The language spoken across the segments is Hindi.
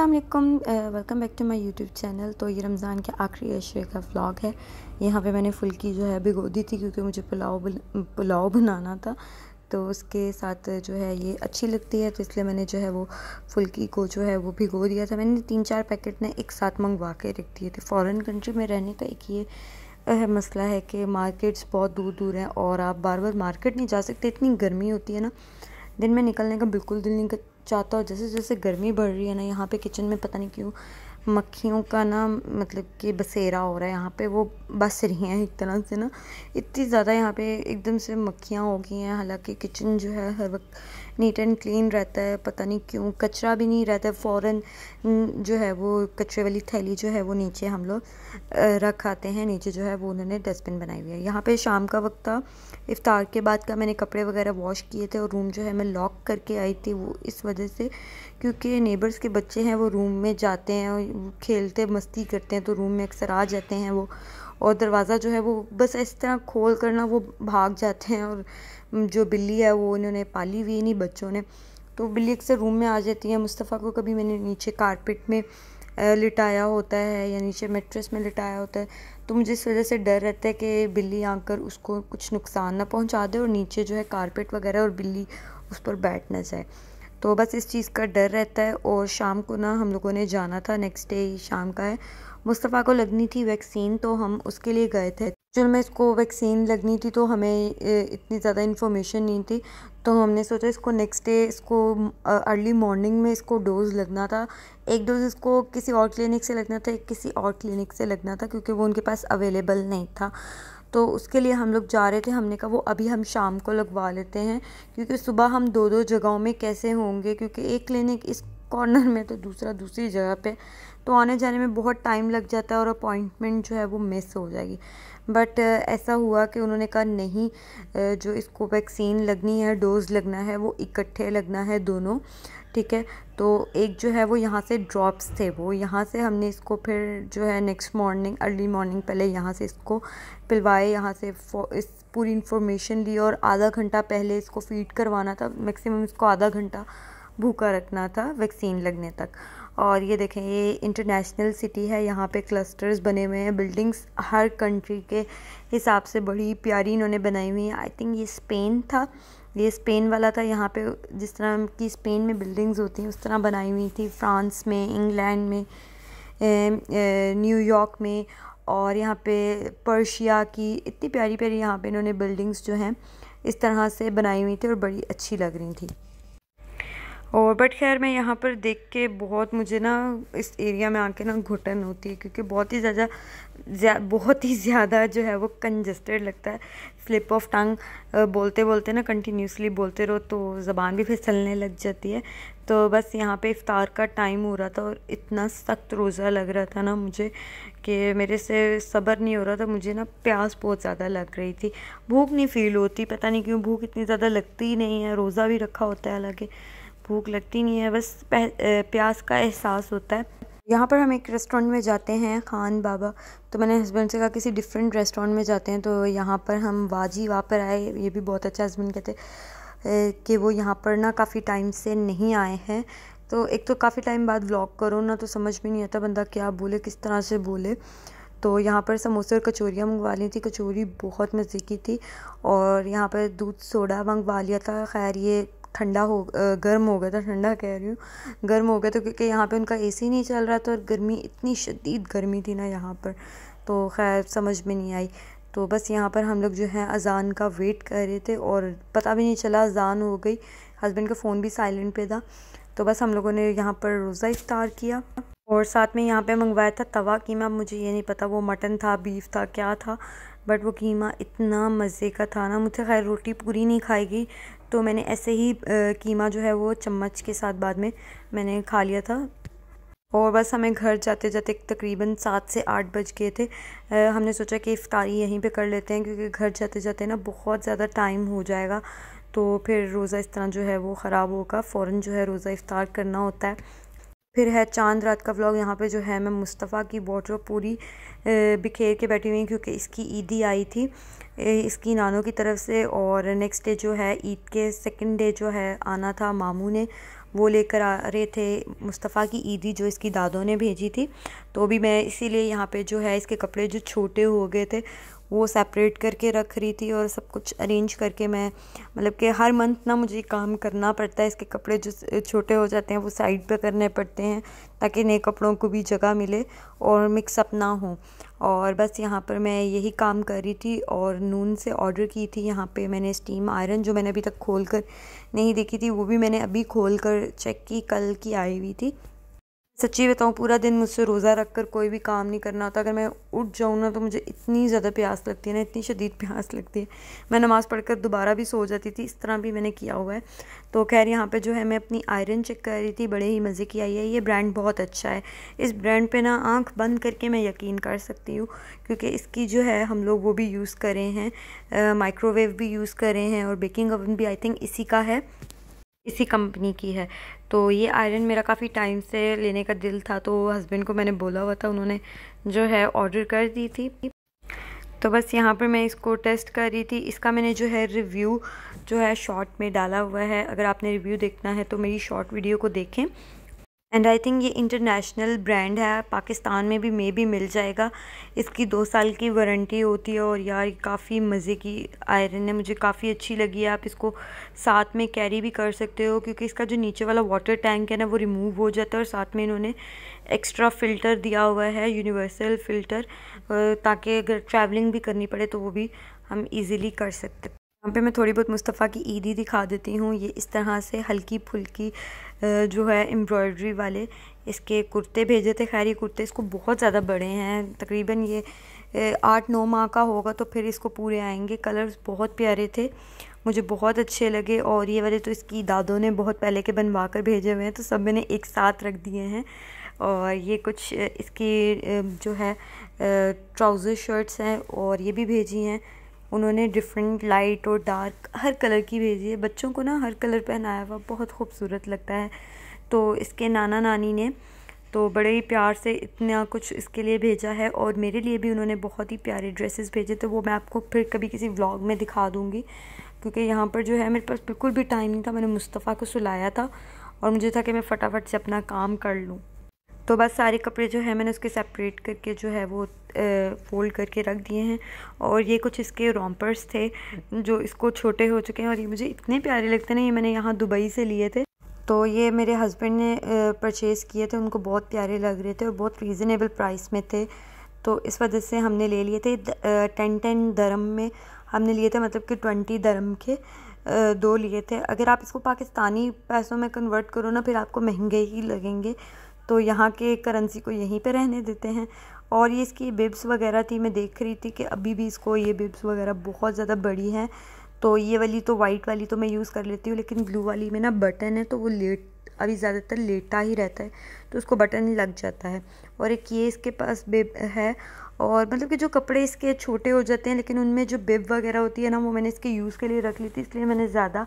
अस्सलाम वालेकुम, welcome back to my YouTube channel. तो ये रमज़ान के आखिरी अशरे का व्लॉग है। यहाँ पे मैंने फुल्की जो है भिगो दी थी क्योंकि मुझे पुलाव बनाना था। तो उसके साथ जो है ये अच्छी लगती है, तो इसलिए मैंने जो है वो फुल्की को जो है वो भिगो दिया था। मैंने 3-4 पैकेट ना एक साथ मंगवा के रख दिए थे। फ़ॉरेन कंट्री में रहने का एक ये मसला है कि मार्केट्स बहुत दूर दूर हैं और आप बार बार मार्केट नहीं जा सकते। इतनी गर्मी होती है ना, दिन में निकलने का बिल्कुल दिल नहीं चाहता। और जैसे जैसे गर्मी बढ़ रही है ना, यहाँ पे किचन में पता नहीं क्यों मक्खियों का ना मतलब कि बसेरा हो रहा है। यहाँ पे वो बस रही हैं एक तरह से ना, इतनी ज़्यादा यहाँ पे एकदम से मक्खियाँ हो गई हैं। हालांकि किचन जो है हर वक्त नीट एंड क्लीन रहता है, पता नहीं क्यों कचरा भी नहीं रहता है। फ़ौरन जो है वो कचरे वाली थैली जो है वो नीचे हम लोग रख आते हैं। नीचे जो है वो उन्होंने डस्टबिन बनाई हुई है। यहाँ पे शाम का वक्त था, इफ्तार के बाद का मैंने कपड़े वगैरह वॉश किए थे और रूम जो है मैं लॉक करके आई थी। वो इस वजह से क्योंकि नेबर्स के बच्चे हैं वो रूम में जाते हैं और खेलते मस्ती करते हैं, तो रूम में अक्सर आ जाते हैं वो, और दरवाज़ा जो है वो बस इस तरह खोल कर ना वो भाग जाते हैं। और जो बिल्ली है वो इन्होंने पाली हुई नहीं बच्चों ने, तो बिल्ली अक्सर रूम में आ जाती है। मुस्तफ़ा को कभी मैंने नीचे कारपेट में लिटाया होता है या नीचे मैट्रेस में लिटाया होता है, तो मुझे इस वजह से डर रहता है कि बिल्ली आकर उसको कुछ नुकसान ना पहुंचा दे और नीचे जो है कारपेट वगैरह और बिल्ली उस पर बैठ ना जाए। तो बस इस चीज़ का डर रहता है। और शाम को ना हम लोगों ने जाना था, नेक्स्ट डे शाम का है। मुस्तफ़ा को लगनी थी वैक्सीन, तो हम उसके लिए गए थे। जो में इसको वैक्सीन लगनी थी तो हमें इतनी ज़्यादा इन्फॉर्मेशन नहीं थी, तो हमने सोचा इसको नेक्स्ट डे इसको अर्ली मॉर्निंग में इसको डोज़ लगना था। एक डोज़ इसको किसी और क्लिनिक से लगना था, एक किसी और क्लिनिक से लगना था क्योंकि वो उनके पास अवेलेबल नहीं था। तो उसके लिए हम लोग जा रहे थे। हमने कहा वो अभी हम शाम को लगवा लेते हैं क्योंकि सुबह हम दो दो जगहों में कैसे होंगे, क्योंकि एक क्लिनिक इस कॉर्नर में तो दूसरा दूसरी जगह पे, तो आने जाने में बहुत टाइम लग जाता है और अपॉइंटमेंट जो है वो मिस हो जाएगी। बट ऐसा हुआ कि उन्होंने कहा नहीं, जो इसको वैक्सीन लगनी है, डोज़ लगना है, वो इकट्ठे लगना है दोनों, ठीक है। तो एक जो है वो यहाँ से ड्रॉप्स थे, वो यहाँ से हमने इसको फिर जो है नेक्स्ट मॉर्निंग अर्ली मॉर्निंग पहले यहाँ से इसको पिलवाए। यहाँ से इस पूरी इन्फॉर्मेशन ली और आधा घंटा पहले इसको फीड करवाना था। मैक्सिमम इसको आधा घंटा भूखा रखना था वैक्सीन लगने तक। और ये देखें, ये इंटरनेशनल सिटी है, यहाँ पे क्लस्टर्स बने हुए हैं, बिल्डिंग्स हर कंट्री के हिसाब से बड़ी प्यारी इन्होंने बनाई हुई हैं। आई थिंक ये स्पेन था, ये स्पेन वाला था। यहाँ पे जिस तरह की स्पेन में बिल्डिंग्स होती हैं उस तरह बनाई हुई थी। फ्रांस में, इंग्लैंड में, न्यूयॉर्क में, और यहाँ पे पर्शिया की इतनी प्यारी प्यारी यहाँ पे इन्होंने बिल्डिंग्स जो हैं इस तरह से बनाई हुई थी और बड़ी अच्छी लग रही थी। और बट खैर मैं यहाँ पर देख के बहुत, मुझे ना इस एरिया में आके ना घुटन होती है क्योंकि बहुत ही ज़्यादा जो है वो कंजस्टेड लगता है। स्लिप ऑफ टंग बोलते बोलते ना कंटिन्यूसली बोलते रहो तो ज़बान भी फिसलने लग जाती है। तो बस यहाँ पे इफ़्तार का टाइम हो रहा था और इतना सख्त रोज़ा लग रहा था ना मुझे कि मेरे से सब्र नहीं हो रहा था। मुझे ना प्यास बहुत ज़्यादा लग रही थी, भूख नहीं फ़ील होती, पता नहीं क्यों भूख इतनी ज़्यादा लगती ही नहीं है। रोज़ा भी रखा होता है हालांकि भूख लगती नहीं है, बस प्यास का एहसास होता है। यहाँ पर हम एक रेस्टोरेंट में जाते हैं, खान बाबा। तो मैंने हस्बैंड से कहा किसी डिफरेंट रेस्टोरेंट में जाते हैं, तो यहाँ पर हम वाजी वहाँ पर आए। ये भी बहुत अच्छा, हस्बैंड कहते कि वो यहाँ पर ना काफ़ी टाइम से नहीं आए हैं। तो एक तो काफ़ी टाइम बाद व्लॉग करो ना तो समझ में नहीं आता बंदा क्या बोले, किस तरह से बोले। तो यहाँ पर समोसे और कचौरियाँ मंगवा ली थी, कचौरी बहुत मज़े की थी। और यहाँ पर दूध सोडा मंगवा लिया था। खैर ये गर्म हो गया था, ठंडा कह रही हूँ, गर्म हो गया था क्योंकि यहाँ पे उनका एसी नहीं चल रहा था और गर्मी, इतनी शदीद गर्मी थी ना यहाँ पर, तो खैर समझ में नहीं आई। तो बस यहाँ पर हम लोग जो है अज़ान का वेट कर रहे थे और पता भी नहीं चला अज़ान हो गई। हस्बैंड का फ़ोन भी साइलेंट पे था। तो बस हम लोगों ने यहाँ पर रोज़ा इफ्तार किया और साथ में यहाँ पे मंगवाया था तवा कीमा। मुझे ये नहीं पता वो मटन था, बीफ था, क्या था, बट वो कीमा इतना मज़े का था ना। मुझे खैर रोटी पूरी नहीं खाएगी तो मैंने ऐसे ही कीमा जो है वो चम्मच के साथ बाद में मैंने खा लिया था। और बस हमें घर जाते जाते तकरीबन 7 से 8 बज गए थे। हमने सोचा कि इफ़्तारी यहीं पे कर लेते हैं क्योंकि घर जाते जाते ना बहुत ज़्यादा टाइम हो जाएगा, तो फिर रोज़ा इस तरह जो है वो ख़राब होगा। फ़ौरन जो है रोज़ा इफ़्तार करना होता है। फिर है चांद रात का व्लॉग। यहाँ पे जो है मैं मुस्तफ़ा की वार्डरोब पूरी बिखेर के बैठी हुई क्योंकि इसकी ईदी आई थी इसकी नानों की तरफ से, और नेक्स्ट डे जो है ईद के सेकंड डे जो है आना था मामू ने। वो लेकर आ रहे थे मुस्तफ़ा की ईदी जो इसकी दादों ने भेजी थी। तो भी मैं इसीलिए यहाँ पे जो है इसके कपड़े जो छोटे हो गए थे वो सेपरेट करके रख रही थी और सब कुछ अरेंज करके मैं मतलब कि हर मंथ ना मुझे काम करना पड़ता है। इसके कपड़े जो छोटे हो जाते हैं वो साइड पे करने पड़ते हैं ताकि नए कपड़ों को भी जगह मिले और मिक्सअप ना हो। और बस यहाँ पर मैं यही काम कर रही थी और नून से ऑर्डर की थी यहाँ पे मैंने स्टीम आयरन, जो मैंने अभी तक खोल कर नहीं देखी थी, वो भी मैंने अभी खोल कर चेक की, कल की आई हुई थी। सच्ची बताऊँ पूरा दिन मुझसे रोज़ा रख कर कोई भी काम नहीं करना होता। अगर मैं उठ जाऊँ ना तो मुझे इतनी ज़्यादा प्यास लगती है ना, इतनी शदीद प्यास लगती है, मैं नमाज़ पढ़कर दोबारा भी सो जाती थी। इस तरह भी मैंने किया हुआ है। तो खैर यहाँ पे जो है मैं अपनी आयरन चेक कर रही थी, बड़े ही मज़े की आई है। ये ब्रांड बहुत अच्छा है। इस ब्रांड पे ना आँख बंद करके मैं यकीन कर सकती हूँ, क्योंकि इसकी जो है हम लोग वो भी यूज़ करे हैं, माइक्रोवेव भी यूज़ करे हैं और बेकिंग ओवन भी आई थिंक इसी का है, इसी कंपनी की है। तो ये आयरन मेरा काफ़ी टाइम से लेने का दिल था, तो हस्बैंड को मैंने बोला हुआ था, उन्होंने जो है ऑर्डर कर दी थी। तो बस यहाँ पर मैं इसको टेस्ट कर रही थी। इसका मैंने जो है रिव्यू जो है शॉर्ट में डाला हुआ है, अगर आपने रिव्यू देखना है तो मेरी शॉर्ट वीडियो को देखें। एंड आई थिंक ये इंटरनेशनल ब्रांड है, पाकिस्तान में भी मिल जाएगा। इसकी 2 साल की वारंटी होती है और यार काफ़ी मज़े की आयरन है, मुझे काफ़ी अच्छी लगी है। आप इसको साथ में कैरी भी कर सकते हो, क्योंकि इसका जो नीचे वाला वाटर टैंक है ना वो रिमूव हो जाता है और साथ में इन्होंने एक्स्ट्रा फ़िल्टर दिया हुआ है, यूनिवर्सल फ़िल्टर, ताकि अगर ट्रैवलिंग भी करनी पड़े तो वो भी हम ईज़िली कर सकते। यहाँ पे मैं थोड़ी बहुत मुस्तफ़ा की ईदी दिखा देती हूँ। ये इस तरह से हल्की फुल्की जो है एम्ब्रॉयडरी वाले इसके कुर्ते भेजे थे। खैर ये कुर्ते इसको बहुत ज़्यादा बड़े हैं, तकरीबन ये 8-9 माह का होगा तो फिर इसको पूरे आएंगे। कलर्स बहुत प्यारे थे, मुझे बहुत अच्छे लगे। और ये वाले तो इसकी दादों ने बहुत पहले के बनवा कर भेजे हुए हैं, तो सब मैंने एक साथ रख दिए हैं। और ये कुछ इसकी जो है ट्राउज़र शर्ट्स हैं और ये भी भेजी हैं उन्होंने, डिफरेंट लाइट और डार्क हर कलर की भेजी है। बच्चों को ना हर कलर पहनाया हुआ बहुत खूबसूरत लगता है। तो इसके नाना नानी ने तो बड़े ही प्यार से इतना कुछ इसके लिए भेजा है और मेरे लिए भी उन्होंने बहुत ही प्यारे ड्रेसेस भेजे थे। वो मैं आपको फिर कभी किसी व्लॉग में दिखा दूँगी, क्योंकि यहाँ पर जो है मेरे पास बिल्कुल भी टाइम नहीं था। मैंने मुस्तफ़ा को सुलाया था और मुझे था कि मैं फटाफट से अपना काम कर लूँ। तो बस सारे कपड़े जो है मैंने उसके सेपरेट करके जो है वो फोल्ड करके रख दिए हैं। और ये कुछ इसके रॉम्पर्स थे जो इसको छोटे हो चुके हैं और ये मुझे इतने प्यारे लगते हैं ना। ये मैंने यहाँ दुबई से लिए थे, तो ये मेरे हस्बैंड ने परचेज़ किए थे, उनको बहुत प्यारे लग रहे थे और बहुत रीज़नेबल प्राइस में थे। तो इस वजह से हमने ले लिए थे। 10 दरम में हमने लिए थे, मतलब कि 20 दरम के 2 लिए थे। अगर आप इसको पाकिस्तानी पैसों में कन्वर्ट करो ना फिर आपको महंगे ही लगेंगे, तो यहाँ के करेंसी को यहीं पे रहने देते हैं। और ये इसकी बिब्स वगैरह थी, मैं देख रही थी कि अभी भी इसको ये बिब्स वगैरह बहुत ज़्यादा बड़ी हैं। तो ये वाली तो वाइट वाली तो मैं यूज़ कर लेती हूँ, लेकिन ब्लू वाली में ना बटन है तो वो अभी ज़्यादातर लेटा ही रहता है, तो उसको बटन ही लग जाता है। और एक ये इसके पास बिब है। और मतलब कि जो कपड़े इसके छोटे हो जाते हैं लेकिन उनमें जो बिब वगैरह होती है ना वो मैंने इसके यूज़ के लिए रख ली थी, इसलिए मैंने ज़्यादा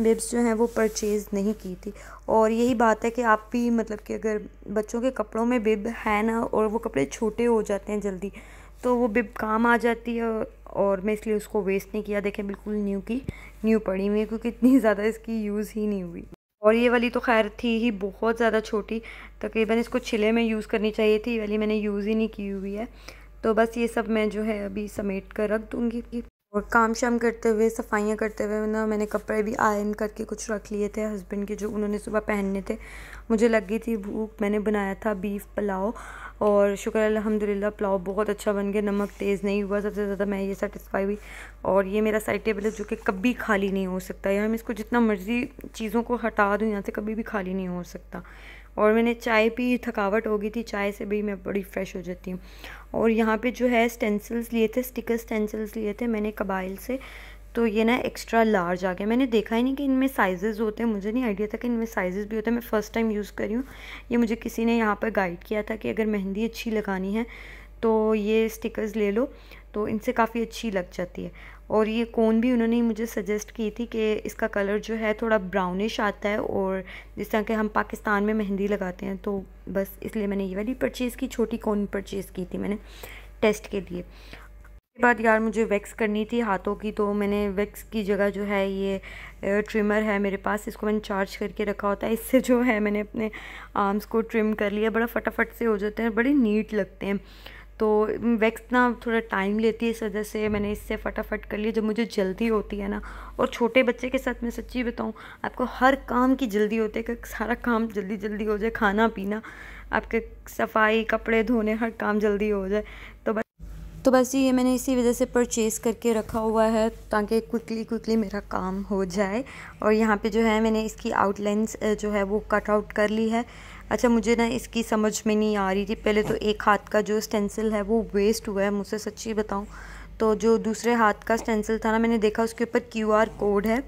बिब्स जो हैं वो परचेज़ नहीं की थी। और यही बात है कि आप भी मतलब कि अगर बच्चों के कपड़ों में बिब है ना और वो कपड़े छोटे हो जाते हैं जल्दी, तो वो बिब काम आ जाती है और मैं इसलिए उसको वेस्ट नहीं किया। देखें बिल्कुल न्यू की न्यू पड़ी हुई है, क्योंकि इतनी ज़्यादा इसकी यूज़ ही नहीं हुई। और ये वाली तो खैर थी ही बहुत ज़्यादा छोटी, तकरीबन इसको छिले में यूज़ करनी चाहिए थी, ये वाली मैंने यूज़ ही नहीं की हुई है। तो बस ये सब मैं जो है अभी समेट कर रख दूँगी। और काम शाम करते हुए, सफाइयाँ करते हुए ना मैंने कपड़े भी आयरन करके कुछ रख लिए थे हस्बैंड के, जो उन्होंने सुबह पहनने थे। मुझे लगी थी भूख, मैंने बनाया था बीफ पुलाव और शुक्र अल्हम्दुलिल्लाह पुलाव बहुत अच्छा बन गया, नमक तेज़ नहीं हुआ। सबसे ज़्यादा मैं ये सेटिस्फाई हुई। और ये मेरा साइड टेबल है जो कि कभी खाली नहीं हो सकता, या मैं इसको जितना मर्ज़ी चीज़ों को हटा दूँ यहाँ से कभी भी खाली नहीं हो सकता। और मैंने चाय पी, थकावट हो गई थी, चाय से भी मैं बड़ी फ़्रेश हो जाती हूँ। और यहाँ पे जो है स्टेंसिल्स लिए थे, स्टिकर स्टेंसिल्स लिए थे मैंने कबाइल से, तो ये ना एक्स्ट्रा लार्ज आ गया। मैंने देखा ही नहीं कि इनमें साइजेस होते हैं, मुझे नहीं आइडिया था कि इनमें साइजेस भी होते हैं। मैं फ़र्स्ट टाइम यूज़ कर रही हूँ। ये मुझे किसी ने यहाँ पर गाइड किया था कि अगर मेहंदी अच्छी लगानी है तो ये स्टिकर्स ले लो, तो इनसे काफ़ी अच्छी लग जाती है। और ये कोन भी उन्होंने मुझे सजेस्ट की थी कि इसका कलर जो है थोड़ा ब्राउनिश आता है, और जिस तरह के हम पाकिस्तान में मेहंदी लगाते हैं, तो बस इसलिए मैंने ये वाली परचेज़ की, छोटी कोन परचेज़ की थी मैंने टेस्ट के लिए। के बाद यार मुझे वैक्स करनी थी हाथों की, तो मैंने वैक्स की जगह जो है ये ट्रिमर है मेरे पास, इसको मैंने चार्ज करके रखा होता है। इससे जो है मैंने अपने आर्म्स को ट्रिम कर लिया, बड़ा फटाफट से हो जाते हैं, बड़े नीट लगते हैं। तो वैक्स ना थोड़ा टाइम लेती है, इस वजह से मैंने इससे फटाफट कर लिया। जब मुझे जल्दी होती है ना, और छोटे बच्चे के साथ मैं सच्ची बताऊँ, आपको हर काम की जल्दी होती है कि सारा काम जल्दी जल्दी हो जाए, खाना पीना, आपके सफाई, कपड़े धोने, हर काम जल्दी हो जाए। तो बस ये मैंने इसी वजह से परचेज़ करके रखा हुआ है, ताकि क्विकली मेरा काम हो जाए। और यहाँ पे जो है मैंने इसकी आउटलाइंस जो है वो कट आउट कर ली है। अच्छा, मुझे ना इसकी समझ में नहीं आ रही थी, पहले तो एक हाथ का जो स्टेंसिल है वो वेस्ट हुआ है मुझसे, सच्ची बताऊँ तो। जो दूसरे हाथ का स्टेंसिल था ना, मैंने देखा उसके ऊपर QR कोड है,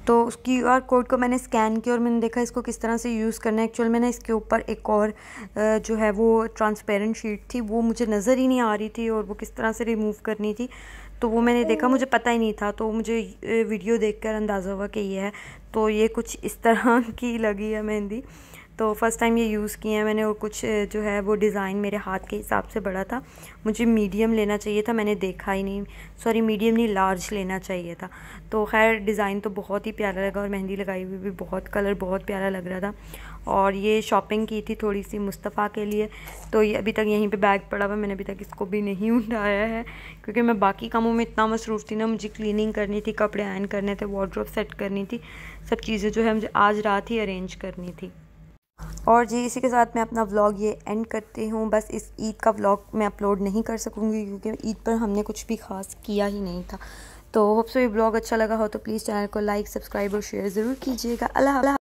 तो उस QR कोड को मैंने स्कैन किया और मैंने देखा इसको किस तरह से यूज़ करना है। एक्चुअल में ना इसके ऊपर एक और जो है वो ट्रांसपेरेंट शीट थी, वो मुझे नज़र ही नहीं आ रही थी, और वो किस तरह से रिमूव करनी थी, तो वो मैंने देखा, मुझे पता ही नहीं था। तो मुझे वीडियो देखकर अंदाज़ा हुआ कि ये है, तो ये कुछ इस तरह की लगी है मेहंदी। तो फ़र्स्ट टाइम ये यूज़ किए हैं मैंने, और कुछ जो है वो डिज़ाइन मेरे हाथ के हिसाब से बड़ा था, मुझे मीडियम लेना चाहिए था, मैंने देखा ही नहीं, सॉरी मीडियम नहीं लार्ज लेना चाहिए था। तो खैर डिज़ाइन तो बहुत ही प्यारा लगा, और मेहंदी लगाई हुई भी बहुत, कलर बहुत प्यारा लग रहा था। और ये शॉपिंग की थी थोड़ी सी मुस्तफ़ा के लिए, तो ये अभी तक यहीं पे बैग पड़ा हुआ, मैंने अभी तक इसको भी नहीं उठाया है, क्योंकि मैं बाकी कामों में इतना मसरूफ़ थी ना, मुझे क्लीनिंग करनी थी, कपड़े आयरन करने थे, वार्डरोब सेट करनी थी, सब चीज़ें जो है मुझे आज रात ही अरेंज करनी थी। और जी इसी के साथ मैं अपना व्लॉग ये एंड करती हूँ। बस इस ईद का व्लॉग मैं अपलोड नहीं कर सकूँगी, क्योंकि ईद पर हमने कुछ भी खास किया ही नहीं था। तो होप सो ये व्लॉग अच्छा लगा हो तो प्लीज़ चैनल को लाइक, सब्सक्राइब और शेयर ज़रूर कीजिएगा। अल्लाह।